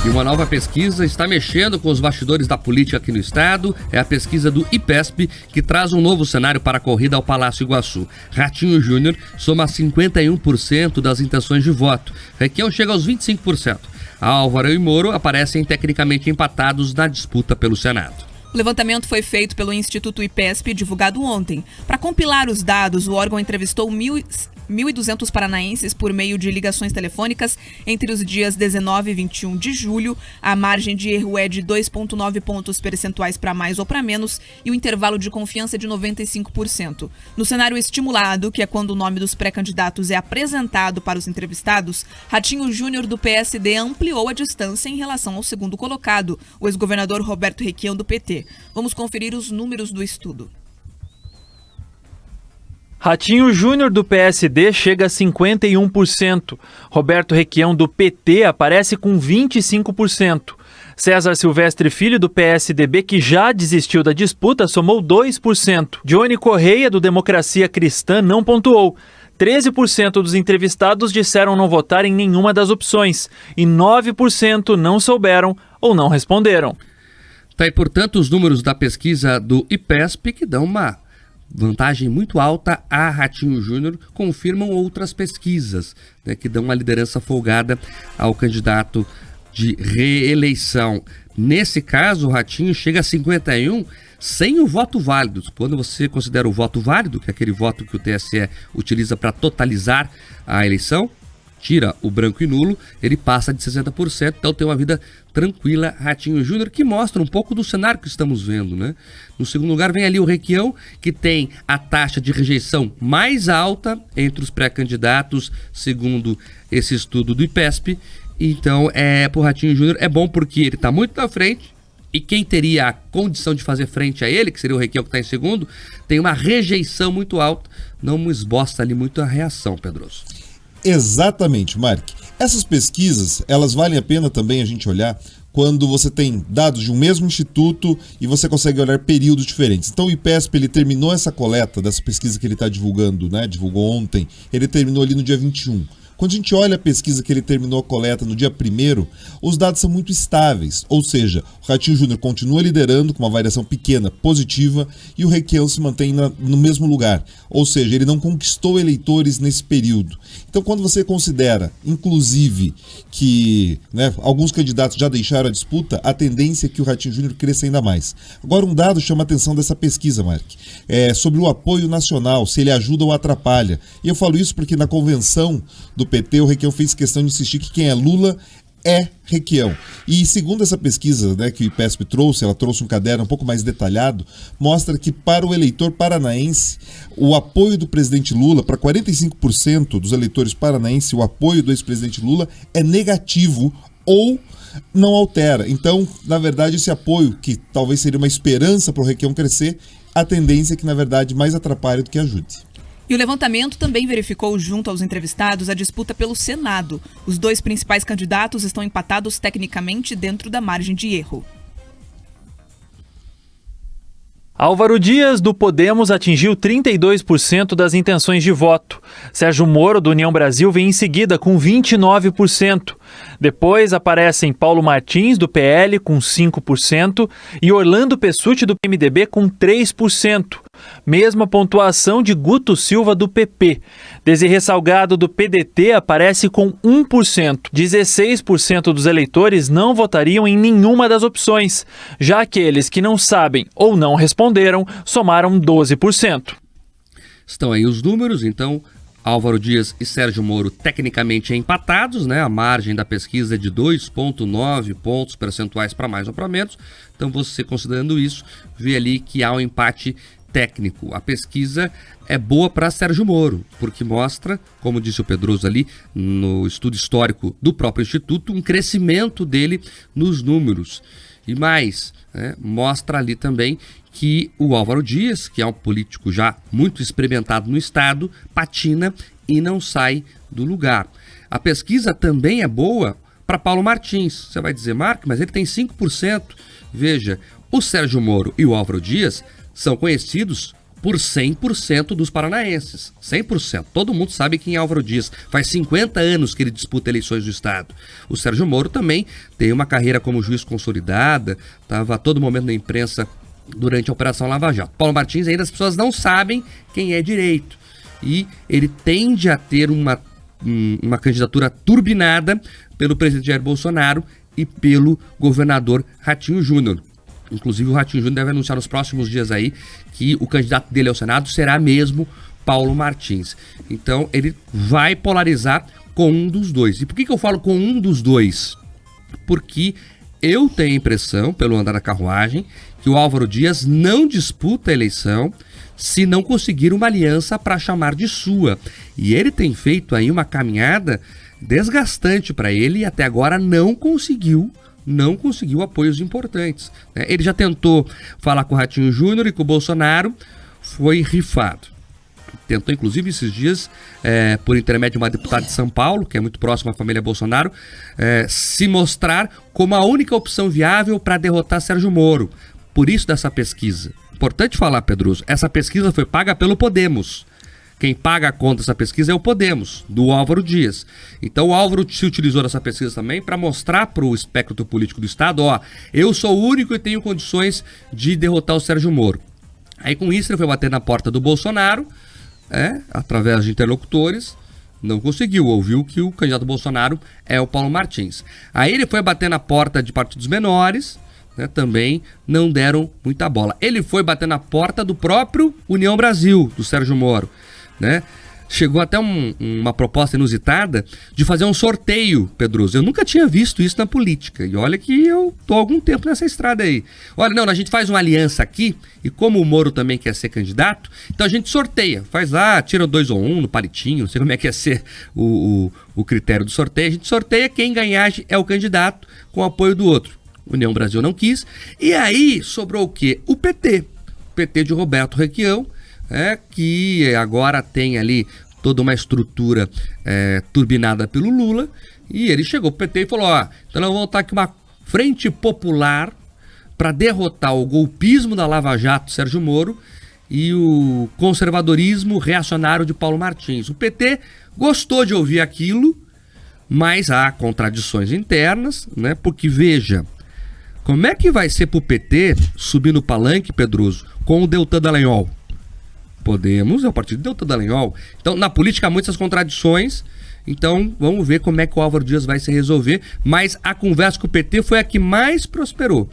E uma nova pesquisa está mexendo com os bastidores da política aqui no estado. É a pesquisa do IPESP, que traz um novo cenário para a corrida ao Palácio Iguaçu. Ratinho Júnior soma 51% das intenções de voto. Requião chega aos 25%. Álvaro e Moro aparecem tecnicamente empatados na disputa pelo Senado. O levantamento foi feito pelo Instituto IPESP, divulgado ontem. Para compilar os dados, o órgão entrevistou 1.200 paranaenses por meio de ligações telefônicas entre os dias 19 e 21 de julho. A margem de erro é de 2,9 pontos percentuais para mais ou para menos e o intervalo de confiança é de 95%. No cenário estimulado, que é quando o nome dos pré-candidatos é apresentado para os entrevistados, Ratinho Júnior do PSD ampliou a distância em relação ao segundo colocado, o ex-governador Roberto Requião do PT. Vamos conferir os números do estudo. Ratinho Júnior do PSD chega a 51%. Roberto Requião do PT aparece com 25%. César Silvestre Filho do PSDB, que já desistiu da disputa, somou 2%. Johnny Correia do Democracia Cristã não pontuou. 13% dos entrevistados disseram não votar em nenhuma das opções e 9% não souberam ou não responderam. Tá aí, portanto, os números da pesquisa do IPESP, que dão uma vantagem muito alta a Ratinho Júnior, confirmam outras pesquisas, né, que dão uma liderança folgada ao candidato de reeleição. Nesse caso, o Ratinho chega a 51% sem o voto válido. Quando você considera o voto válido, que é aquele voto que o TSE utiliza para totalizar a eleição, tira o branco e nulo, ele passa de 60%, então tem uma vida tranquila, Ratinho Júnior, que mostra um pouco do cenário que estamos vendo, né? No segundo lugar vem ali o Requião, que tem a taxa de rejeição mais alta entre os pré-candidatos, segundo esse estudo do IPESP. Então, pro Ratinho Júnior é bom porque ele está muito na frente, e quem teria a condição de fazer frente a ele, que seria o Requião que está em segundo, tem uma rejeição muito alta, não esboça ali muito a reação, Pedroso. Exatamente, Mark. Essas pesquisas, elas valem a pena também a gente olhar quando você tem dados de um mesmo instituto e você consegue olhar períodos diferentes. Então o IPESP, ele terminou essa coleta dessa pesquisa que ele está divulgando, né? Divulgou ontem, ele terminou ali no dia 21. Quando a gente olha a pesquisa que ele terminou a coleta no dia 1º, os dados são muito estáveis, ou seja, o Ratinho Júnior continua liderando com uma variação pequena, positiva, e o Requião se mantém no mesmo lugar, ou seja, ele não conquistou eleitores nesse período. Então, quando você considera, inclusive, que alguns candidatos já deixaram a disputa, a tendência é que o Ratinho Júnior cresça ainda mais. Agora, um dado chama a atenção dessa pesquisa, Mark, sobre o apoio nacional, se ele ajuda ou atrapalha. E eu falo isso porque na convenção do PT, o Requião fez questão de insistir que quem é Lula é Requião. E segundo essa pesquisa, que o IPESP trouxe, ela trouxe um caderno um pouco mais detalhado, mostra que para o eleitor paranaense, o apoio do presidente Lula, para 45% dos eleitores paranaenses, o apoio do ex-presidente Lula é negativo ou não altera. Então, na verdade, esse apoio, que talvez seria uma esperança para o Requião crescer, a tendência é que, na verdade, mais atrapalhe do que ajude. E o levantamento também verificou, junto aos entrevistados, a disputa pelo Senado. Os dois principais candidatos estão empatados tecnicamente dentro da margem de erro. Álvaro Dias, do Podemos, atingiu 32% das intenções de voto. Sérgio Moro, do União Brasil, vem em seguida com 29%. Depois aparecem Paulo Martins, do PL, com 5%, e Orlando Pessutti, do PMDB, com 3%. Mesma pontuação de Guto Silva, do PP. Desirê Salgado, do PDT, aparece com 1%. 16% dos eleitores não votariam em nenhuma das opções. Já aqueles que não sabem ou não responderam somaram 12%. Estão aí os números, então Álvaro Dias e Sérgio Moro tecnicamente empatados, né? A margem da pesquisa é de 2,9 pontos percentuais para mais ou para menos. Então você, considerando isso, vê ali que há um empate técnico. A pesquisa é boa para Sérgio Moro, porque mostra, como disse o Pedroso ali, no estudo histórico do próprio Instituto, um crescimento dele nos números. E mais, mostra ali também que o Álvaro Dias, que é um político já muito experimentado no estado, patina e não sai do lugar. A pesquisa também é boa para Paulo Martins. Você vai dizer, Marco, mas ele tem 5%. Veja, o Sérgio Moro e o Álvaro Dias são conhecidos por 100% dos paranaenses. 100%. Todo mundo sabe quem é Álvaro Dias. Faz 50 anos que ele disputa eleições do Estado. O Sérgio Moro também tem uma carreira como juiz consolidada, estava a todo momento na imprensa durante a Operação Lava Jato. Paulo Martins ainda as pessoas não sabem quem é direito. E ele tende a ter uma candidatura turbinada pelo presidente Jair Bolsonaro e pelo governador Ratinho Júnior. Inclusive o Ratinho Júnior deve anunciar nos próximos dias aí que o candidato dele ao Senado será mesmo Paulo Martins. Então ele vai polarizar com um dos dois. E por que eu falo com um dos dois? Porque eu tenho a impressão, pelo andar da carruagem, que o Álvaro Dias não disputa a eleição se não conseguir uma aliança para chamar de sua. E ele tem feito aí uma caminhada desgastante para ele e até agora não conseguiu apoios importantes. Ele já tentou falar com o Ratinho Júnior e com o Bolsonaro, foi rifado. Tentou, inclusive, esses dias, por intermédio de uma deputada de São Paulo, que é muito próxima à família Bolsonaro, se mostrar como a única opção viável para derrotar Sérgio Moro. Por isso dessa pesquisa. Importante falar, Pedroso, essa pesquisa foi paga pelo Podemos. Quem paga a conta dessa pesquisa é o Podemos, do Álvaro Dias. Então o Álvaro se utilizou dessa pesquisa também para mostrar para o espectro político do Estado, eu sou o único e tenho condições de derrotar o Sérgio Moro. Aí com isso ele foi bater na porta do Bolsonaro, através de interlocutores, não conseguiu, ouviu que o candidato Bolsonaro é o Paulo Martins. Aí ele foi bater na porta de partidos menores, também não deram muita bola. Ele foi bater na porta do próprio União Brasil, do Sérgio Moro. Chegou até uma proposta inusitada de fazer um sorteio, Pedroso. Eu nunca tinha visto isso na política. E olha que eu tô há algum tempo nessa estrada aí. Olha, não, a gente faz uma aliança aqui, e como o Moro também quer ser candidato, então a gente sorteia. Faz lá, tira 2 ou 1 no palitinho, não sei como é que ia ser o critério do sorteio. A gente sorteia, quem ganhar é o candidato com o apoio do outro. União Brasil não quis. E aí sobrou o quê? O PT. O PT de Roberto Requião, que agora tem ali toda uma estrutura turbinada pelo Lula, e ele chegou pro PT e falou, então nós vamos voltar aqui uma frente popular para derrotar o golpismo da Lava Jato, Sérgio Moro, e o conservadorismo reacionário de Paulo Martins. O PT gostou de ouvir aquilo, mas há contradições internas, porque veja, como é que vai ser pro PT subir no palanque, Pedroso, com o Deltan Dallagnol? Podemos, é o partido do Deltan Dallagnol. Então, na política há muitas contradições. Então, vamos ver como é que o Álvaro Dias vai se resolver. Mas a conversa com o PT foi a que mais prosperou.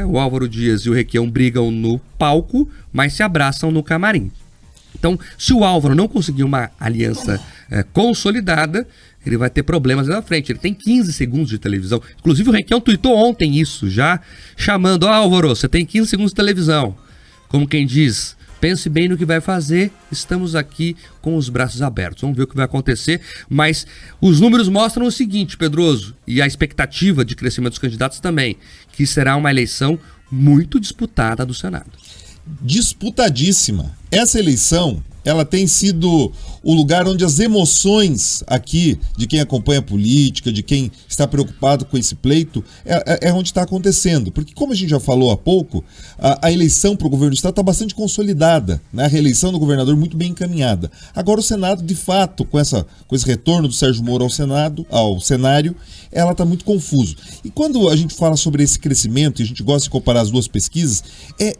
O Álvaro Dias e o Requião brigam no palco, mas se abraçam no camarim. Então, se o Álvaro não conseguir uma aliança consolidada, ele vai ter problemas na frente. Ele tem 15 segundos de televisão. Inclusive, o Requião tweetou ontem isso, já chamando, Álvaro, você tem 15 segundos de televisão. Como quem diz... Pense bem no que vai fazer, estamos aqui com os braços abertos. Vamos ver o que vai acontecer, mas os números mostram o seguinte, Pedroso, e a expectativa de crescimento dos candidatos também, que será uma eleição muito disputada do Senado. Disputadíssima. Essa eleição, ela tem sido o lugar onde as emoções aqui, de quem acompanha a política, de quem está preocupado com esse pleito, é onde está acontecendo. Porque, como a gente já falou há pouco, a eleição para o governo do Estado está bastante consolidada, a reeleição do governador muito bem encaminhada. Agora o Senado, de fato, com esse retorno do Sérgio Moro ao cenário, ela está muito confuso. E quando a gente fala sobre esse crescimento, e a gente gosta de comparar as duas pesquisas,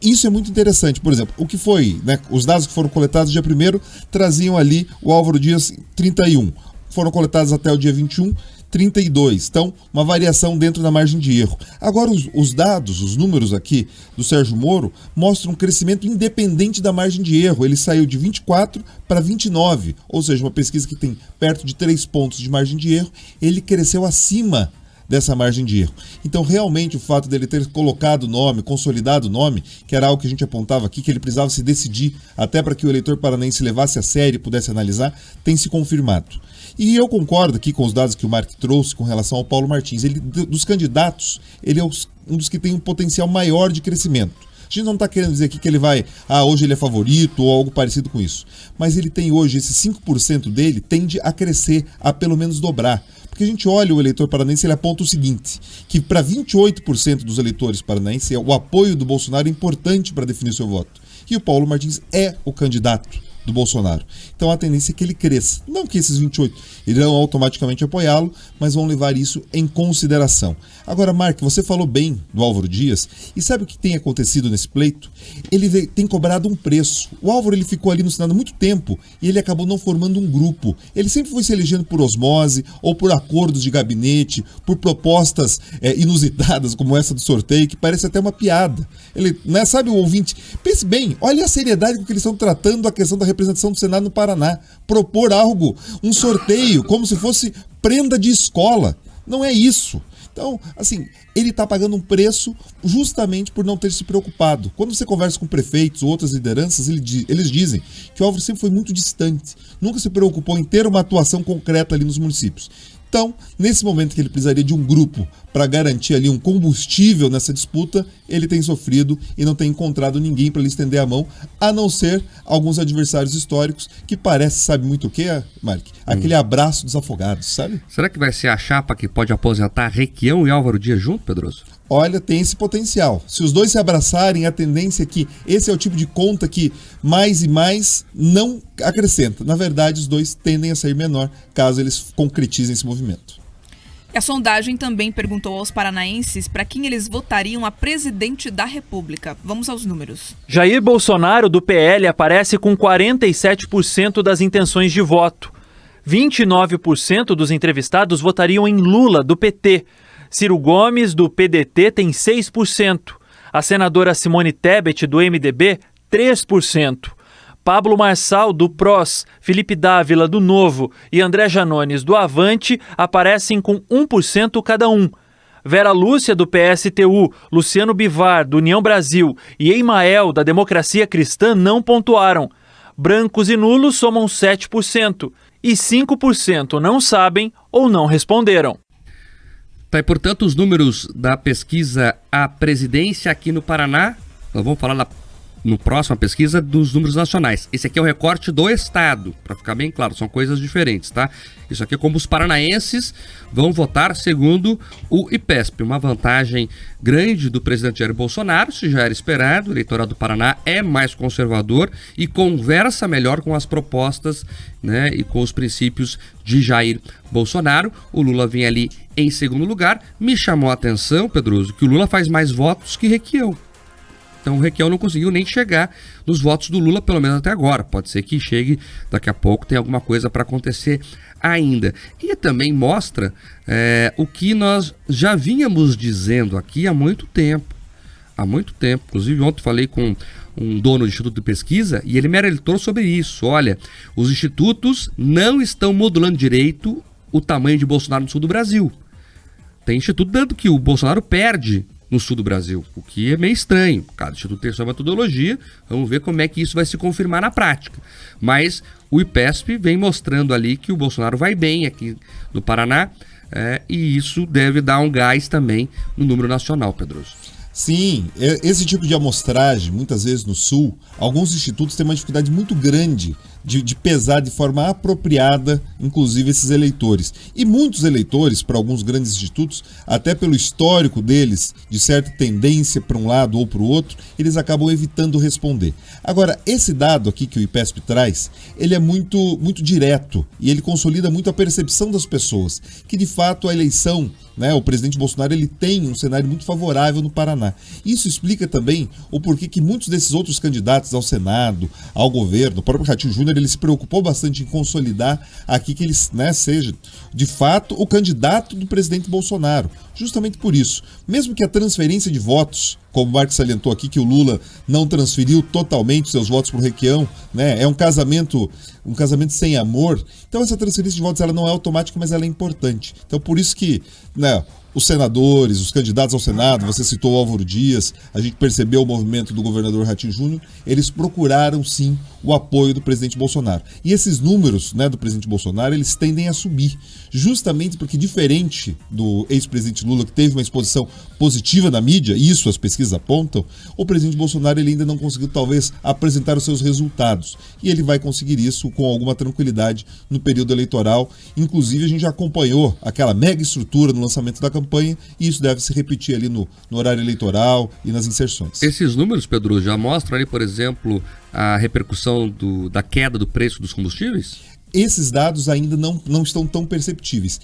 isso é muito interessante. Por exemplo, o que foi, os dados que foram coletados dia 1º traziam ali o Álvaro Dias 31. Foram coletados até o dia 21, 32. Então, uma variação dentro da margem de erro. Agora, os dados, os números aqui do Sérgio Moro mostram um crescimento independente da margem de erro. Ele saiu de 24 para 29, ou seja, uma pesquisa que tem perto de 3 pontos de margem de erro. Ele cresceu acima dessa margem de erro. Então, realmente, o fato dele ter colocado o nome, consolidado o nome, que era algo que a gente apontava aqui, que ele precisava se decidir até para que o eleitor paranaense levasse a sério e pudesse analisar, tem se confirmado. E eu concordo aqui com os dados que o Mark trouxe com relação ao Paulo Martins. Ele, dos candidatos, ele é um dos que tem um potencial maior de crescimento. gente não está querendo dizer aqui que ele vai, hoje ele é favorito ou algo parecido com isso. Mas ele tem hoje, esse 5% dele tende a crescer, a pelo menos dobrar. Porque a gente olha o eleitor paranaense, ele aponta o seguinte, que para 28% dos eleitores paranaenses, o apoio do Bolsonaro é importante para definir seu voto. E o Paulo Martins é o candidato do Bolsonaro. Então a tendência é que ele cresça. Não que esses 28 irão automaticamente apoiá-lo, mas vão levar isso em consideração. Agora, Mark, você falou bem do Álvaro Dias, e sabe o que tem acontecido nesse pleito? Ele tem cobrado um preço. O Álvaro ele ficou ali no Senado há muito tempo e ele acabou não formando um grupo. Ele sempre foi se elegendo por osmose ou por acordos de gabinete, por propostas inusitadas como essa do sorteio, que parece até uma piada. Ele, né, sabe o ouvinte? Pense bem, olha a seriedade com que eles estão tratando a questão da representação do Senado no Paraná. Propor algo, um sorteio, como se fosse prenda de escola. Não é isso. Então, assim, ele está pagando um preço justamente por não ter se preocupado. Quando você conversa com prefeitos ou outras lideranças, eles dizem que o Álvaro sempre foi muito distante, nunca se preocupou em ter uma atuação concreta ali nos municípios. Então, nesse momento que ele precisaria de um grupo para garantir ali um combustível nessa disputa, ele tem sofrido e não tem encontrado ninguém para lhe estender a mão, a não ser alguns adversários históricos que parece, sabe muito o que, Mark? Aquele abraço dos afogados, sabe? Será que vai ser a chapa que pode aposentar Requião e Álvaro Dias junto, Pedroso? Olha, tem esse potencial. Se os dois se abraçarem, a tendência é que esse é o tipo de conta que mais e mais não acrescenta. Na verdade, os dois tendem a sair menor caso eles concretizem esse movimento. A sondagem também perguntou aos paranaenses para quem eles votariam a presidente da República. Vamos aos números. Jair Bolsonaro, do PL, aparece com 47% das intenções de voto. 29% dos entrevistados votariam em Lula, do PT. Ciro Gomes, do PDT, tem 6%. A senadora Simone Tebet, do MDB, 3%. Pablo Marçal, do PROS, Felipe Dávila, do Novo e André Janones, do Avante, aparecem com 1% cada um. Vera Lúcia, do PSTU, Luciano Bivar, do União Brasil e Emael, da Democracia Cristã, não pontuaram. Brancos e nulos somam 7% e 5% não sabem ou não responderam. Tá, e portanto, os números da pesquisa A Presidência aqui no Paraná, nós vamos falar no próxima pesquisa dos números nacionais. Esse aqui é o recorte do estado, para ficar bem claro, são coisas diferentes, tá? Isso aqui é como os paranaenses vão votar segundo o IPESP, uma vantagem grande do presidente Jair Bolsonaro, se já era esperado. O eleitorado do Paraná é mais conservador e conversa melhor com as propostas, né, e com os princípios de Jair Bolsonaro. O Lula vem ali em segundo lugar. Me chamou a atenção, Pedroso, que o Lula faz mais votos que Requião. Então o Requião não conseguiu nem chegar nos votos do Lula, pelo menos até agora. Pode ser que chegue daqui a pouco, tem alguma coisa para acontecer ainda. E também mostra o que nós já vínhamos dizendo aqui há muito tempo. Há muito tempo. Inclusive ontem falei com um dono do Instituto de Pesquisa e ele me alertou sobre isso. Olha, os institutos não estão modulando direito o tamanho de Bolsonaro no sul do Brasil. Tem instituto dando que o Bolsonaro perde no sul do Brasil, o que é meio estranho. Cada instituto tem sua metodologia, vamos ver como é que isso vai se confirmar na prática. Mas o IPESP vem mostrando ali que o Bolsonaro vai bem aqui no Paraná, e isso deve dar um gás também no número nacional, Pedroso. Sim, esse tipo de amostragem, muitas vezes no Sul, alguns institutos têm uma dificuldade muito grande de pesar de forma apropriada, inclusive esses eleitores. E muitos eleitores, para alguns grandes institutos, até pelo histórico deles, de certa tendência para um lado ou para o outro, eles acabam evitando responder. Agora, esse dado aqui que o IPESP traz, ele é muito, muito direto e ele consolida muito a percepção das pessoas, que de fato a eleição, né, o presidente Bolsonaro, ele tem um cenário muito favorável no Paraná. Isso explica também o porquê que muitos desses outros candidatos ao Senado, ao governo, o próprio Ratinho Júnior, ele se preocupou bastante em consolidar aqui que ele, né, seja de fato o candidato do presidente Bolsonaro. Justamente por isso, mesmo que a transferência de votos, como o Marcos salientou aqui, que o Lula não transferiu totalmente seus votos para o Requião, né? É um casamento sem amor. Então essa transferência de votos ela não é automática, mas ela é importante. Então por isso que, né, os senadores, os candidatos ao Senado, você citou o Álvaro Dias, a gente percebeu o movimento do governador Ratinho Júnior, eles procuraram sim o apoio do presidente Bolsonaro. E esses números, né, do presidente Bolsonaro, eles tendem a subir, justamente porque, diferente do ex-presidente Lula, que teve uma exposição positiva na mídia, isso as pesquisas apontam, o presidente Bolsonaro ele ainda não conseguiu talvez apresentar os seus resultados. E ele vai conseguir isso com alguma tranquilidade no período eleitoral. Inclusive a gente já acompanhou aquela mega estrutura no lançamento da campanha e isso deve se repetir ali no horário eleitoral e nas inserções. Esses números, Pedro, já mostram ali, por exemplo, a repercussão da queda do preço dos combustíveis? Esses dados ainda não estão tão perceptíveis.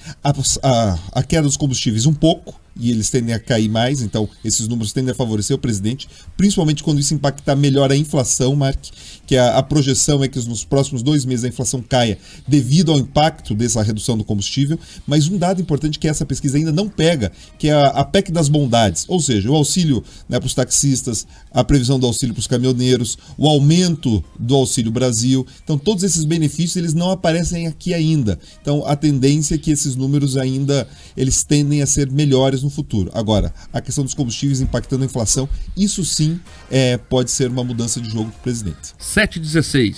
A queda dos combustíveis um pouco, e eles tendem a cair mais, então esses números tendem a favorecer o presidente, principalmente quando isso impactar melhor a inflação, Mark, que a projeção é que nos próximos 2 meses a inflação caia devido ao impacto dessa redução do combustível, mas um dado importante que essa pesquisa ainda não pega, que é a PEC das bondades, ou seja, o auxílio, né, para os taxistas, a previsão do auxílio para os caminhoneiros, o aumento do Auxílio Brasil, então todos esses benefícios eles não aparecem aqui ainda, então a tendência é que esses números ainda eles tendem a ser melhores no futuro. Agora, a questão dos combustíveis impactando a inflação, isso sim pode ser uma mudança de jogo para o presidente. 7h16.